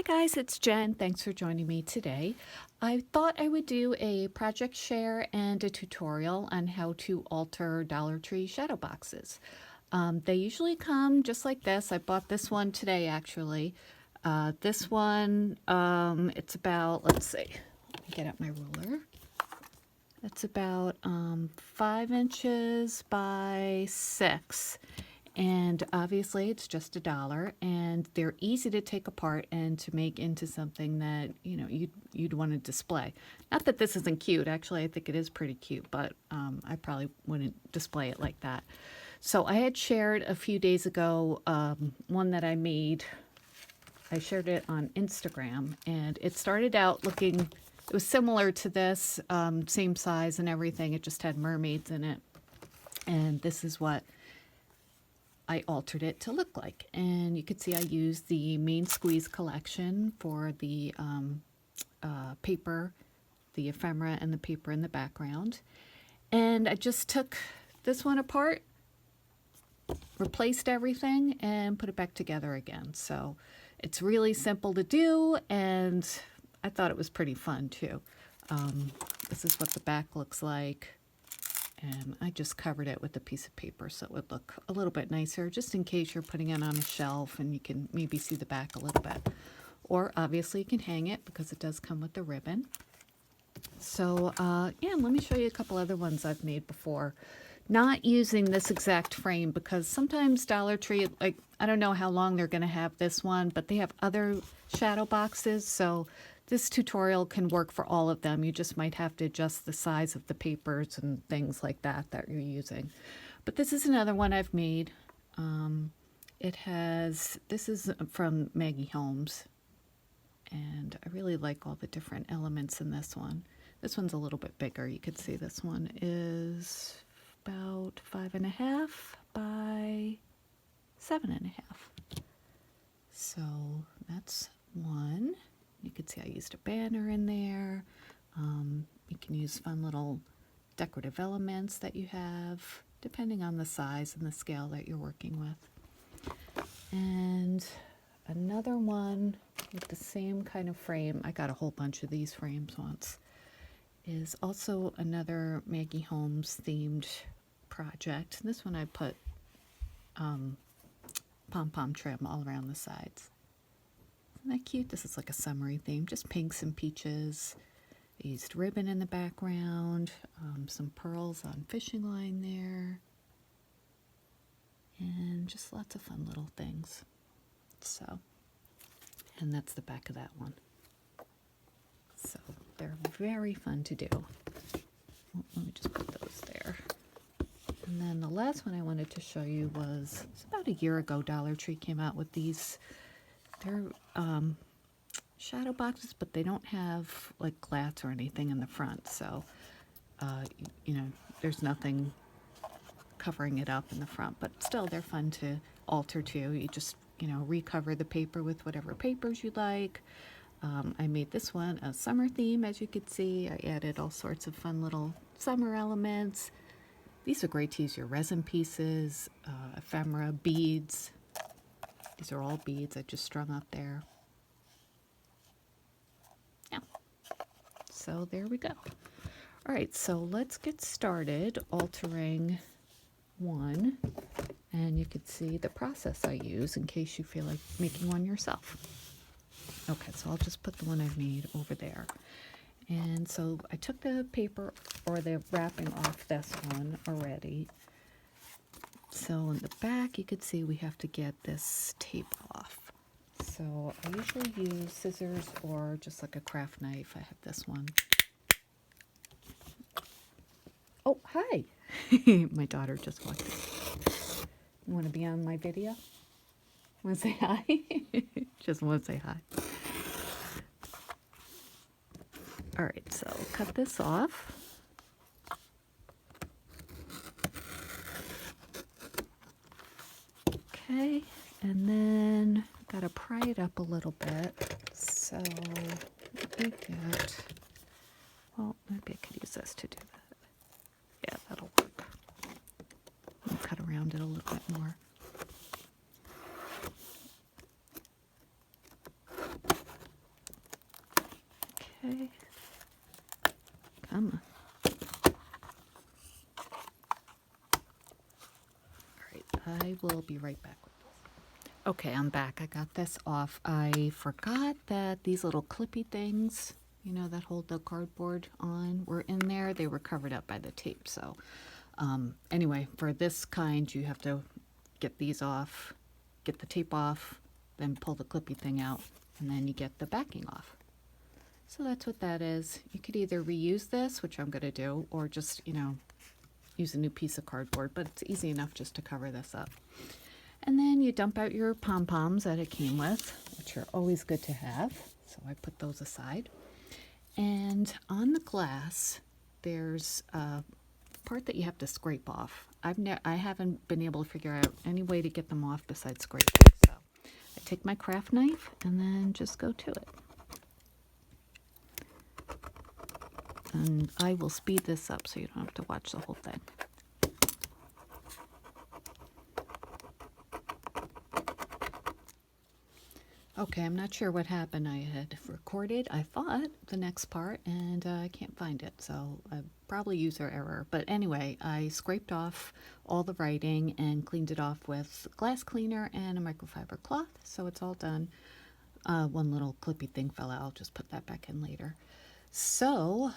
Hi guys, it's Jen. Thanks for joining me today. I thought I would do a project share and a tutorial on how to alter Dollar Tree shadow boxes. They usually come just like this. I bought this one today actually. This one, it's about, let's see, let me get out my ruler. It's about 5 inches by 6. And obviously it's just $1, and they're easy to take apart and to make into something that you'd want to display. Not that this isn't cute, actually I think it is pretty cute, but I probably wouldn't display it like that. So I had shared a few days ago one that I made. I shared it on Instagram, and it started out looking, it was similar to this, same size and everything. It just had mermaids in it, and this is what I altered it to look like. And you can see I used the main squeeze collection for the paper, the ephemera and the paper in the background. And I just took this one apart, replaced everything, and put it back together again. So it's really simple to do, and I thought it was pretty fun too. This is what the back looks like. And I just covered it with a piece of paper so it would look a little bit nicer, just in case you're putting it on a shelf and you can maybe see the back a little bit. Or obviously you can hang it because it does come with the ribbon. So yeah, let me show you a couple other ones I've made before. Not using this exact frame because sometimes Dollar Tree, like, I don't know how long they're going to have this one, but they have other shadow boxes. So this tutorial can work for all of them. You just might have to adjust the size of the papers and things like that you're using. But this is another one I've made. This is from Maggie Holmes. And I really like all the different elements in this one. This one's a little bit bigger. You can see this one is about 5.5 by 7.5. So that's one. You can see I used a banner in there. You can use fun little decorative elements that you have, depending on the size and the scale that you're working with. And another one with the same kind of frame, I got a whole bunch of these frames once, is also another Maggie Holmes themed project. This one I put pom-pom trim all around the sides. Isn't that cute? This is like a summery theme, just pinks and peaches. I used ribbon in the background, some pearls on fishing line there, and just lots of fun little things. So, and that's the back of that one. So they're very fun to do. Well, let me just put those there. And then the last one I wanted to show you was, it's about a year ago, Dollar Tree came out with these. They're shadow boxes, but they don't have like glass or anything in the front. So, there's nothing covering it up in the front, but still they're fun to alter too. You just, recover the paper with whatever papers you like. I made this one a summer theme, as you could see. I added all sorts of fun little summer elements. These are great to use your resin pieces, ephemera, beads. These are all beads I just strung up there. Yeah. So there we go. All right, so let's get started altering one. And you can see the process I use in case you feel like making one yourself. Okay, so I'll just put the one I've made over there. And so I took the paper or the wrapping off this one already. So in the back, you could see we have to get this tape off. So I usually use scissors or just like a craft knife. I have this one. Oh, hi. My daughter just walked in. You want to be on my video? Want to say hi? Just want to say hi. All right, so cut this off. Okay, and then got to pry it up a little bit. So let me get, well, maybe I could use this to do that. Yeah, that'll work. I'll cut around it a little bit more. Okay. Come on. All right, I will be right back with this. Okay, I'm back. I got this off. I forgot that these little clippy things, you know, that hold the cardboard on, were in there. They were covered up by the tape. So anyway, for this kind, you have to get these off, get the tape off, then pull the clippy thing out, and then you get the backing off. So that's what that is. You could either reuse this, which I'm going to do, or just, you know, use a new piece of cardboard, but it's easy enough just to cover this up. And then you dump out your pom-poms that it came with, which are always good to have. So I put those aside. And on the glass, there's a part that you have to scrape off. I haven't been able to figure out any way to get them off besides scraping. So I take my craft knife and then just go to it. And I will speed this up so you don't have to watch the whole thing. Okay, I'm not sure what happened. I had recorded, I thought, the next part, and I can't find it, so probably user error. But anyway, I scraped off all the writing and cleaned it off with glass cleaner and a microfiber cloth, so it's all done. One little clippy thing fell out. I'll just put that back in later. So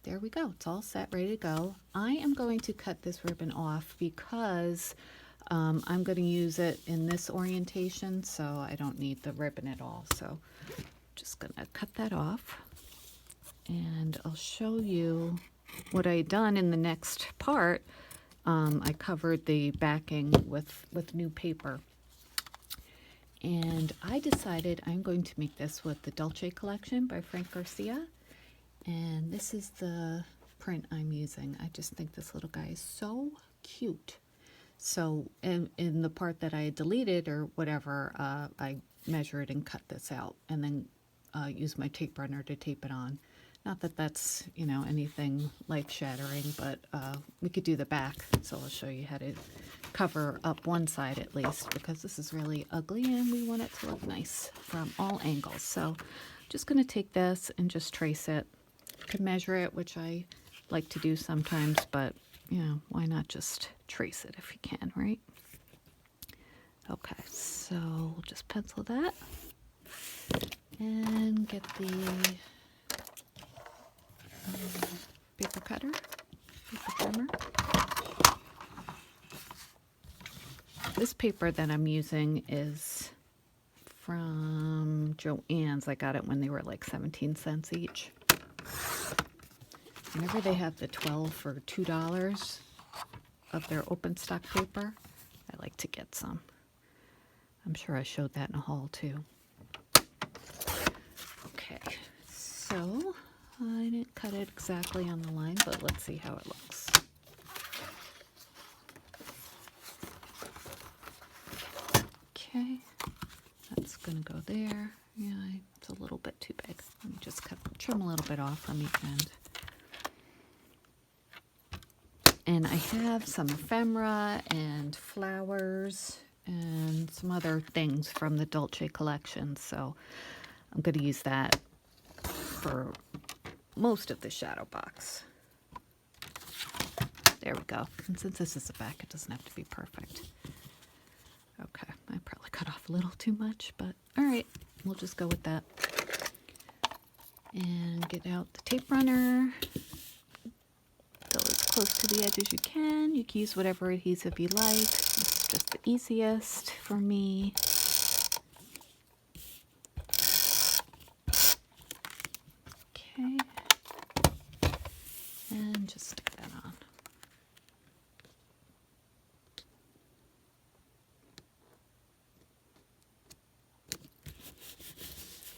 there we go. It's all set, ready to go. I am going to cut this ribbon off because I'm going to use it in this orientation, so I don't need the ribbon at all. So I'm just going to cut that off, and I'll show you what I done in the next part. I covered the backing with new paper, and I decided I'm going to make this with the Dolce collection by Frank Garcia, and this is the print I'm using. I just think this little guy is so cute. So in the part that I deleted or whatever, I measured and cut this out, and then used my tape runner to tape it on. Not that that's, you know, anything life-shattering, but we could do the back. So I'll show you how to cover up one side at least, because this is really ugly and we want it to look nice from all angles. So I'm just going to take this and just trace it. You can measure it, which I like to do sometimes, but you know, why not just trace it if you can, right? Okay, so we'll just pencil that and get the paper cutter, paper trimmer. This paper that I'm using is from Joann's. I got it when they were like 17 cents each. Whenever they have the 12 for $2 of their open stock paper, I like to get some. I'm sure I showed that in a haul too. Okay, so I didn't cut it exactly on the line, but let's see how it looks. Okay, that's gonna go there. Yeah, it's a little bit too big. Let me just trim a little bit off from each end. And I have some ephemera and flowers and some other things from the Dolce collection, so I'm going to use that for most of the shadow box. There we go. And since this is the back, it doesn't have to be perfect. Okay, I probably cut off a little too much, but all right, we'll just go with that. And get out the tape runner. Go as close to the edge as you can. You can use whatever adhesive you like. It's just the easiest for me. Okay. And just stick that on.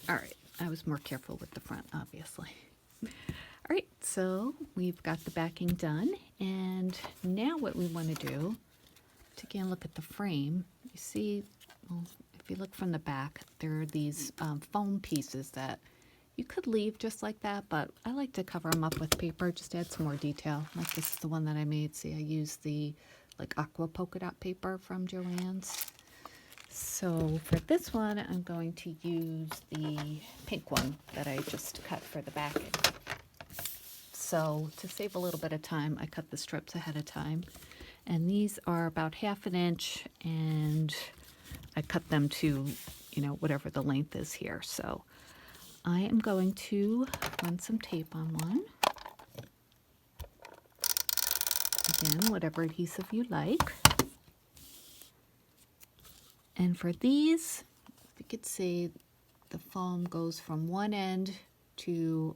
All right. I was more careful with the front, obviously. All right, so we've got the backing done, and now what we want to do, to again look at the frame, you see, well, if you look from the back, there are these foam pieces that you could leave just like that, but I like to cover them up with paper, just add some more detail. Like this is the one that I made. See, I used the like aqua polka dot paper from Joann's. So for this one, I'm going to use the pink one that I just cut for the backing. So to save a little bit of time, I cut the strips ahead of time. And these are about 1/2 inch, and I cut them to, whatever the length is here. So I am going to run some tape on one. Again, whatever adhesive you like. And for these, you could see the foam goes from one end to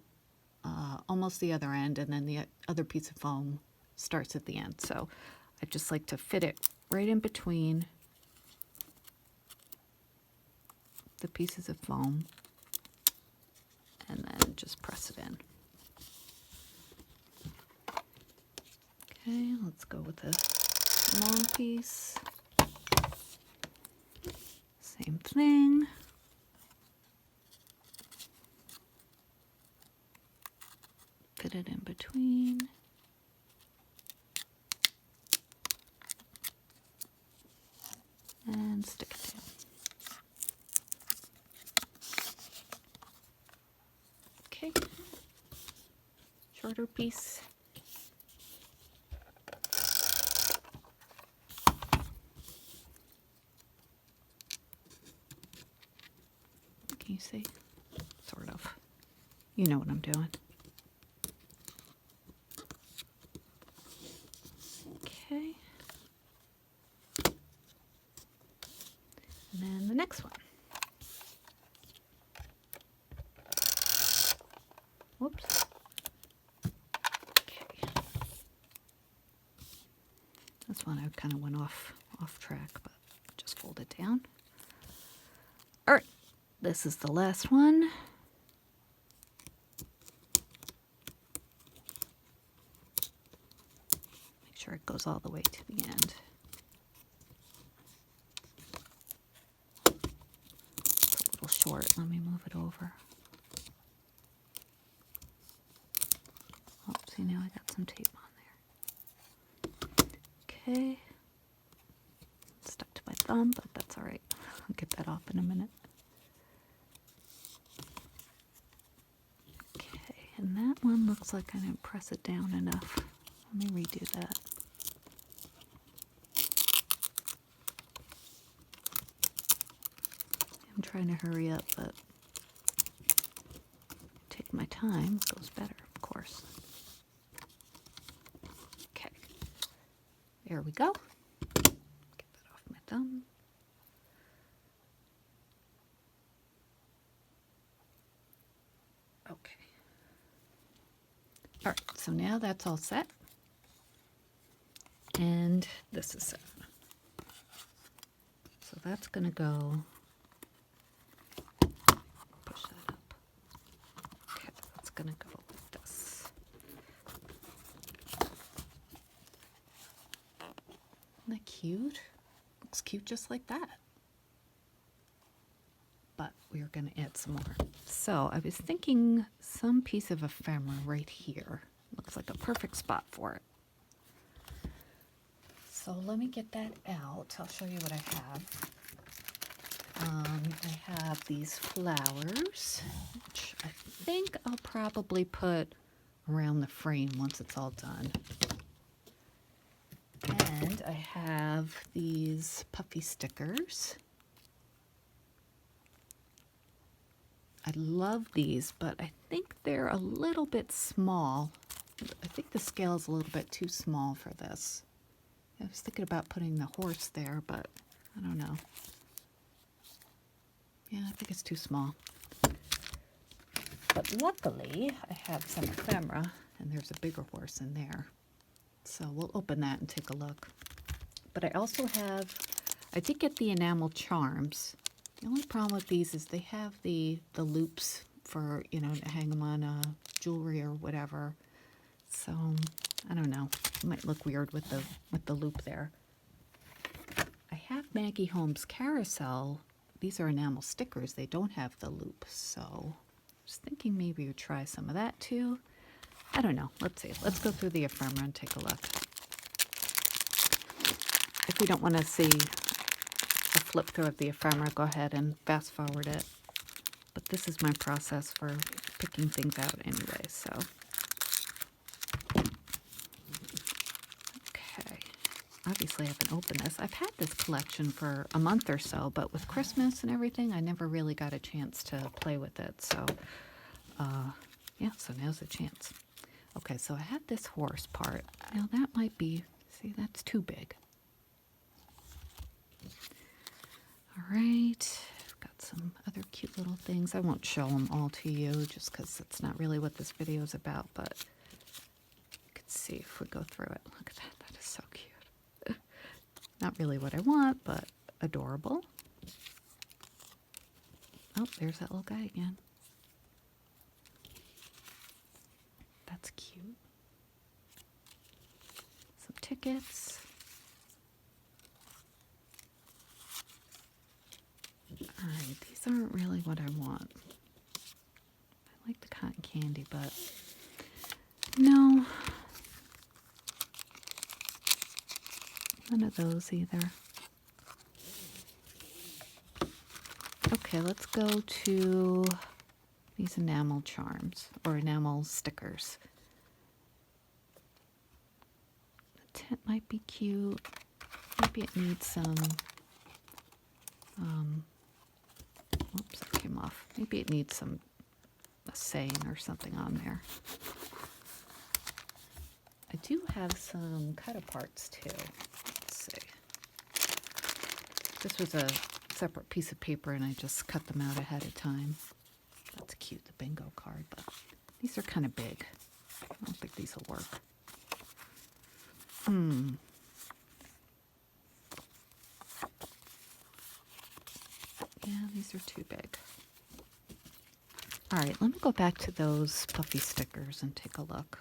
almost the other end, and then the other piece of foam starts at the end. So I just like to fit it right in between the pieces of foam and then just press it in. Okay, let's go with the long piece. Same thing. Fit it in between. And stick it down. Okay. Shorter piece. Can you see? Sort of. You know what I'm doing. Okay. And then the next one. Whoops. Okay. This one I kind of went off track, but just fold it down. All right. This is the last one. Make sure it goes all the way to the end. It's a little short. Let me move it over. Oh, see, now I got some tape on there. Okay. Stuck to my thumb, but that's all right. I'll get that off in a minute. And that one looks like I didn't press it down enough. Let me redo that. I'm trying to hurry up, but take my time. It goes better, of course. Okay. There we go. Get that off my thumb. Okay. All right, so now that's all set. And this is set. So that's going to go, push that up. Okay, that's going to go like this. Isn't that cute? Looks cute just like that. But we're going to add some more. So I was thinking some piece of ephemera right here. Looks like a perfect spot for it. So let me get that out. I'll show you what I have. I have these flowers, which I think I'll probably put around the frame once it's all done. And I have these puffy stickers. I love these, but I think they're a little bit small. I think the scale is a little bit too small for this. I was thinking about putting the horse there, but I don't know. Yeah, I think it's too small. But luckily, I have some ephemera, and there's a bigger horse in there. So we'll open that and take a look. But I also have, I did get the enamel charms. The only problem with these is they have the loops for, to hang them on jewelry or whatever. So, I don't know. It might look weird with the loop there. I have Maggie Holmes Carousel. These are enamel stickers. They don't have the loop. So, I was thinking maybe you'd try some of that too. I don't know. Let's see. Let's go through the ephemera and take a look. If we don't want to see flip through of the ephemera, go ahead and fast forward it. But this is my process for picking things out anyway, so. Okay, obviously I haven't opened this. I've had this collection for a month or so, but with Christmas and everything, I never really got a chance to play with it. So, yeah, so now's the chance. Okay, so I have this horse part. Now that might be, see, that's too big. All right, I've got some other cute little things. I won't show them all to you just because it's not really what this video is about, but you can see if we go through it. Look at that, that is so cute. Not really what I want, but adorable. Oh, there's that little guy again. That's cute. Some tickets. Alright, these aren't really what I want. I like the cotton candy, but no. None of those either. Okay, let's go to these enamel charms, or enamel stickers. The tent might be cute. Maybe it needs some, oops, that came off. Maybe it needs some, a saying or something on there. I do have some cut-aparts too. Let's see. This was a separate piece of paper and I just cut them out ahead of time. That's cute, the bingo card, but these are kind of big. I don't think these will work. Yeah, these are too big. All right, let me go back to those puffy stickers and take a look.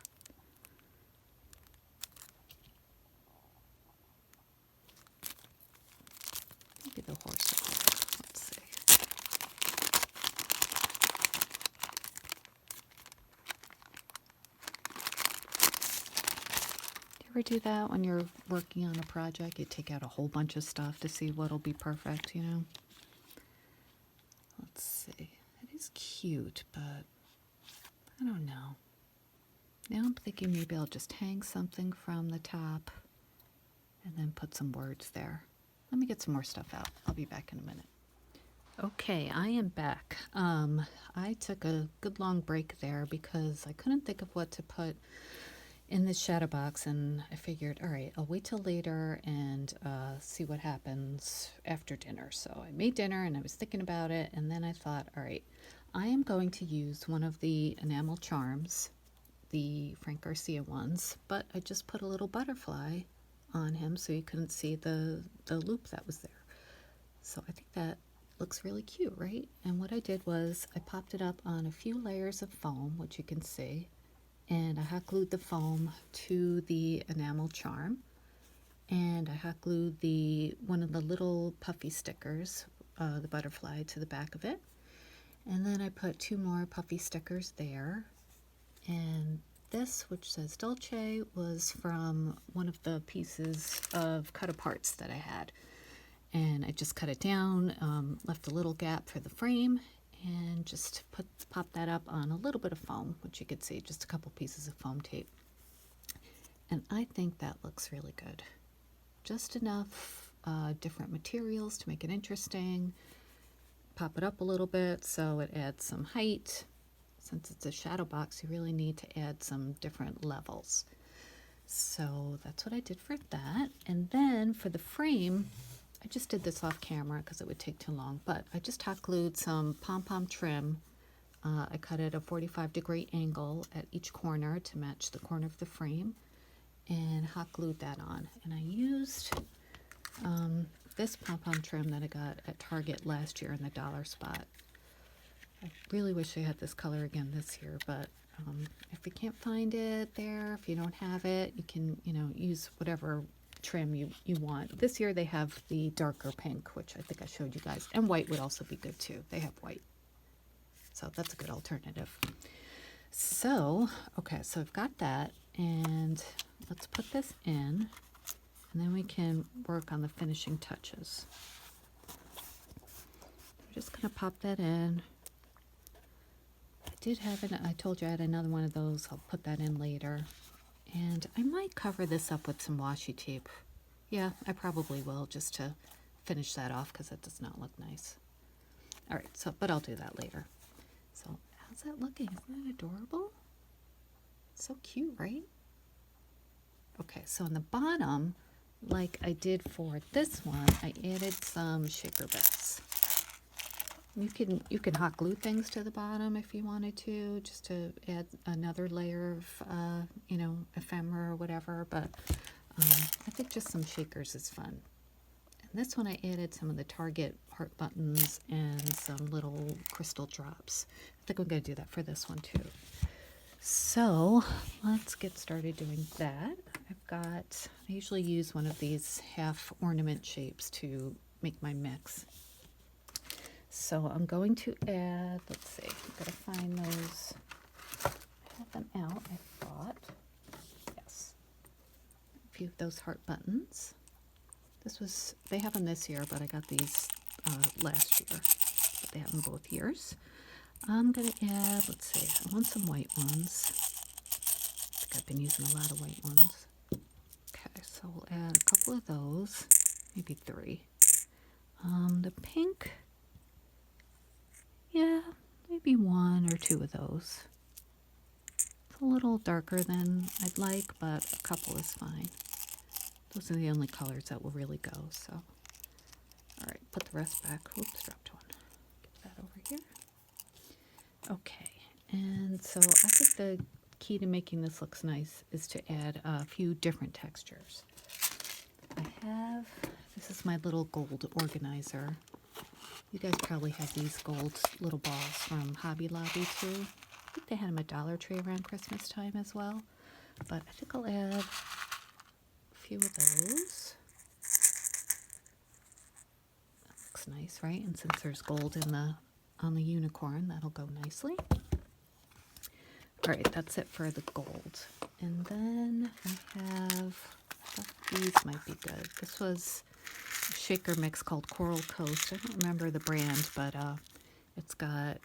Maybe the horse will work. Let's see. Do you ever do that when you're working on a project? You take out a whole bunch of stuff to see what'll be perfect, you know? Let's see. It is cute, but I don't know. Now I'm thinking maybe I'll just hang something from the top and then put some words there. Let me get some more stuff out. I'll be back in a minute. Okay, I am back. I took a good long break there because I couldn't think of what to put in this shadow box, and I figured, all right, I'll wait till later and see what happens after dinner. So I made dinner and I was thinking about it, and then I thought, all right, I am going to use one of the enamel charms, the Frank Garcia ones, but I just put a little butterfly on him so you couldn't see the loop that was there. So I think that looks really cute, right? And what I did was I popped it up on a few layers of foam, which you can see, and I hot glued the foam to the enamel charm, and I hot glued one of the little puffy stickers, the butterfly, to the back of it, and then I put two more puffy stickers there. And this, which says Dolce, was from one of the pieces of cut-aparts that I had. And I just cut it down, left a little gap for the frame, and just pop that up on a little bit of foam, which you could see, just a couple pieces of foam tape. And I think that looks really good. Just enough different materials to make it interesting. Pop it up a little bit so it adds some height. Since it's a shadow box, you really need to add some different levels. So that's what I did for that. And then for the frame, I just did this off camera because it would take too long, but I just hot glued some pom-pom trim. I cut it a 45-degree angle at each corner to match the corner of the frame, and hot glued that on. And I used this pom-pom trim that I got at Target last year in the dollar spot. I really wish I had this color again this year, but if you can't find it there, if you don't have it, you can, use whatever trim you want. This year they have the darker pink, which I think I showed you guys, and white would also be good too. They have white, so that's a good alternative. So, okay, so I've got that, and let's put this in, and then we can work on the finishing touches. just gonna pop that in. I told you I had another one of those. I'll put that in later. And I might cover this up with some washi tape. Yeah, I probably will, just to finish that off, because that does not look nice. All right, but I'll do that later. So how's that looking? Isn't that adorable? So cute, right? Okay, so on the bottom, like I did for this one, I added some shaker bits. You can hot glue things to the bottom if you wanted to, just to add another layer of ephemera or whatever. But I think just some shakers is fun. And this one I added some of the Target heart buttons and some little crystal drops. I think I'm going to do that for this one too. So let's get started doing that. I usually use one of these half ornament shapes to make my mix. So I'm going to add, let's see, I'm going to find those. I have them out, I thought. Yes. A few of those heart buttons. They have them this year, but I got these last year. But they have them both years. I'm going to add, let's see, I want some white ones. I think I've been using a lot of white ones. Okay, so we'll add a couple of those, maybe 3. The pink, yeah, maybe 1 or 2 of those. It's a little darker than I'd like, but a couple is fine. Those are the only colors that will really go, so. All right, put the rest back. Oops, dropped one. Get that over here. Okay, and so I think the key to making this look nice is to add a few different textures. This is my little gold organizer. You guys probably have these gold little balls from Hobby Lobby too. I think they had them at Dollar Tree around Christmas time as well. But I think I'll add a few of those. That looks nice, right? And since there's gold on the unicorn, that'll go nicely. All right, that's it for the gold. And then I thought these might be good. This was a shaker mix called Coral Coast. I don't remember the brand, but it's got,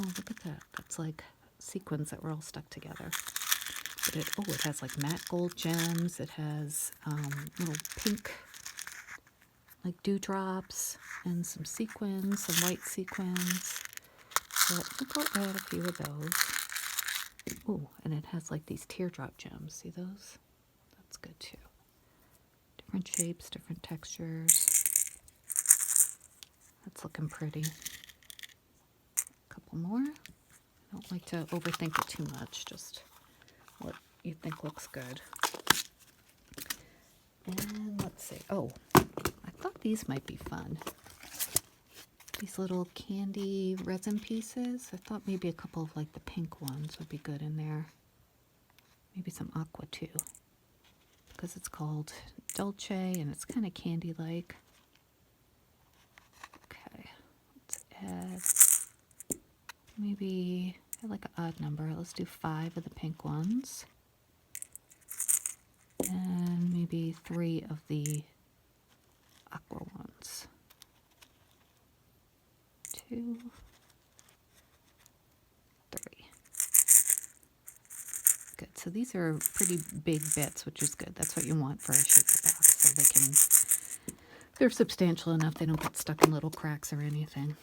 oh, look at that. That's like sequins that were all stuck together. But it has like matte gold gems. It has little pink like dewdrops and some sequins, some white sequins. So I think I'll add a few of those. Oh, and it has like these teardrop gems. See those? That's good too. Different shapes, different textures. That's looking pretty. A couple more. I don't like to overthink it too much, just what you think looks good. And let's see. Oh, I thought these might be fun. These little candy resin pieces. I thought maybe a couple of like the pink ones would be good in there. Maybe some aqua too, because it's called Dolce and it's kind of candy-like. Okay, let's add maybe like an odd number. Let's do 5 of the pink ones. And maybe 3 of the aqua ones. 2, 3. Good. So these are pretty big bits, which is good. That's what you want for a shaker box, so they're substantial enough they don't get stuck in little cracks or anything.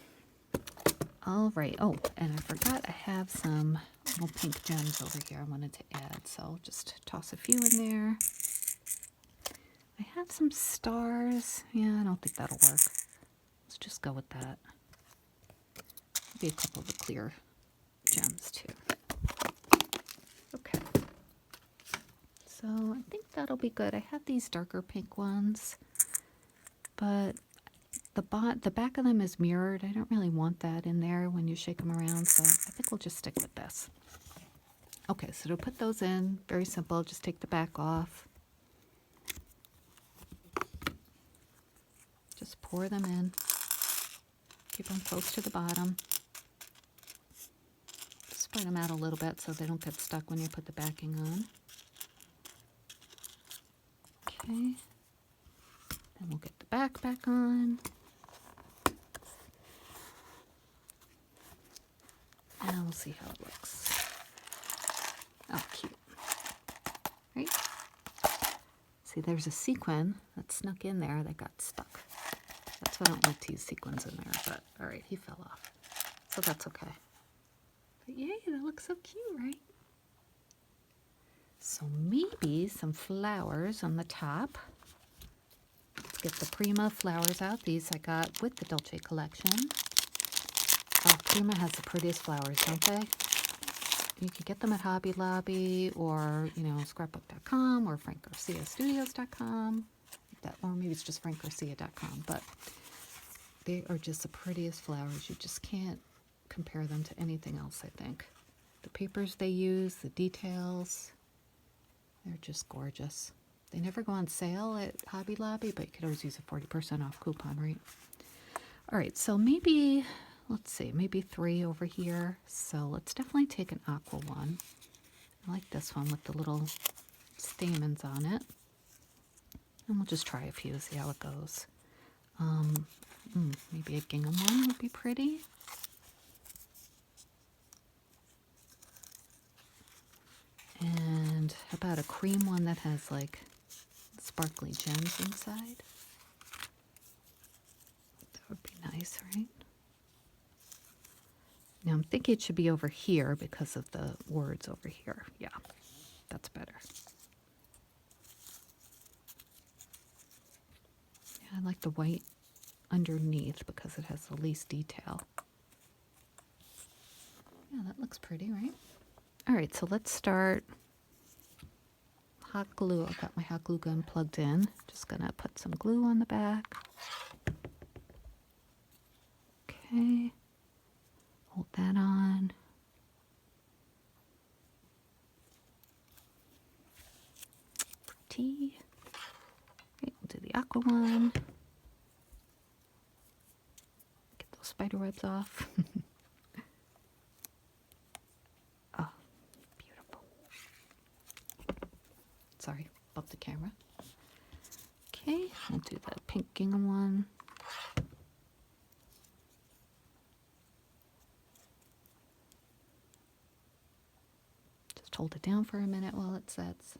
All right. Oh, and I forgot I have some little pink gems over here I wanted to add, so I'll just toss a few in there. I have some stars. Yeah, I don't think that'll work. Let's just go with that. Maybe a couple of the clear gems too. Okay. So I think that'll be good. I have these darker pink ones, but the back of them is mirrored. I don't really want that in there when you shake them around, so I think we'll just stick with this. Okay, so to put those in, very simple. Just take the back off. Just pour them in. Keep them close to the bottom. Spread them out a little bit so they don't get stuck when you put the backing on. Okay. Then we'll get the back on. and we'll see how it looks. Oh, cute. Right? See, there's a sequin that snuck in there that got stuck. That's why I don't like to use sequins in there, but all right, he fell off. So that's okay. But yay, that looks so cute, right? So maybe some flowers on the top. Let's get the Prima flowers out. These I got with the Dolce collection. Oh, Prima has the prettiest flowers, don't they? You can get them at Hobby Lobby or, you know, scrapbook.com or frankgarciastudios.com. Or maybe it's just frankgarcia.com. But they are just the prettiest flowers. You just can't compare them to anything else, I think. The papers they use, the details, they're just gorgeous. They never go on sale at Hobby Lobby, but you could always use a 40% off coupon, right? All right, so maybe, let's see, maybe 3 over here. So let's definitely take an aqua one. I like this one with the little stamens on it. And we'll just try a few, see how it goes. Maybe a gingham one would be pretty. And how about a cream one that has like sparkly gems inside? That would be nice, right? Now I'm thinking it should be over here because of the words over here. Yeah, that's better. Yeah, I like the white underneath because it has the least detail. Yeah, that looks pretty, right? All right, so let's start. Hot glue. I've got my hot glue gun plugged in. Just gonna put some glue on the back. Okay. Hold that on. Pretty. Okay, we'll do the aqua one. Get those spider webs off. Oh, beautiful. Sorry, bumped the camera. Okay, we'll do the pink gingham one. Just hold it down for a minute while it sets.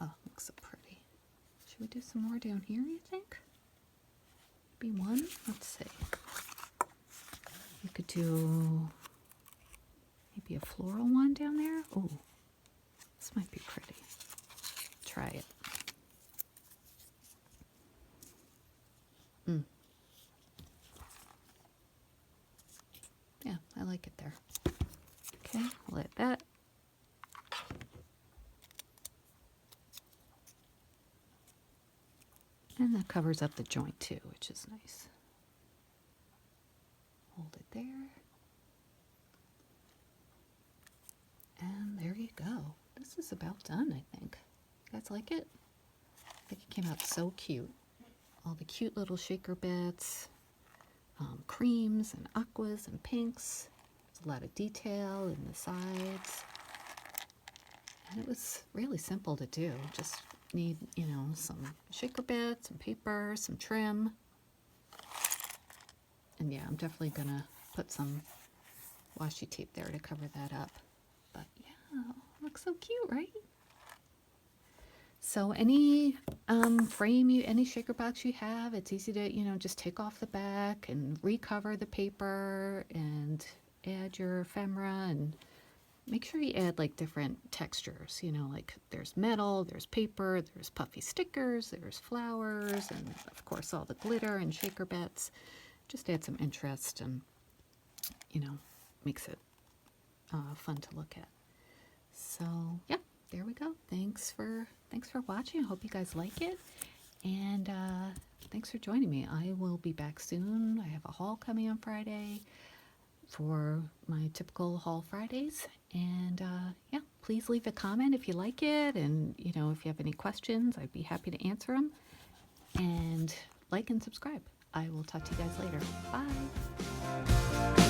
Oh, looks so pretty. Should we do some more down here, you think? Maybe one? Let's see. You could do maybe a floral one down there. Oh, this might be pretty. Try it. Yeah, I like it there. Okay, we'll let that. And that covers up the joint too, which is nice. Hold it there. And there you go. This is about done, I think. You guys like it? I think it came out so cute. All the cute little shaker bits, creams and aquas and pinks. There's a lot of detail in the sides. And it was really simple to do. Just need, you know, some shaker bits, some paper, some trim. And yeah, I'm definitely gonna put some washi tape there to cover that up. But yeah, looks so cute, right? So any frame, any shaker box you have, it's easy to, you know, just take off the back and recover the paper and add your ephemera, and make sure you add like different textures, you know, like there's metal, there's paper, there's puffy stickers, there's flowers, and of course all the glitter and shaker bits. Just add some interest and, you know, makes it fun to look at. So yeah, there we go. Thanks for watching. I hope you guys like it, and thanks for joining me. I will be back soon. I have a haul coming on Friday for my typical haul Fridays, and yeah, please leave a comment if you like it, and you know, if you have any questions, I'd be happy to answer them. And like and subscribe. I will talk to you guys later. Bye.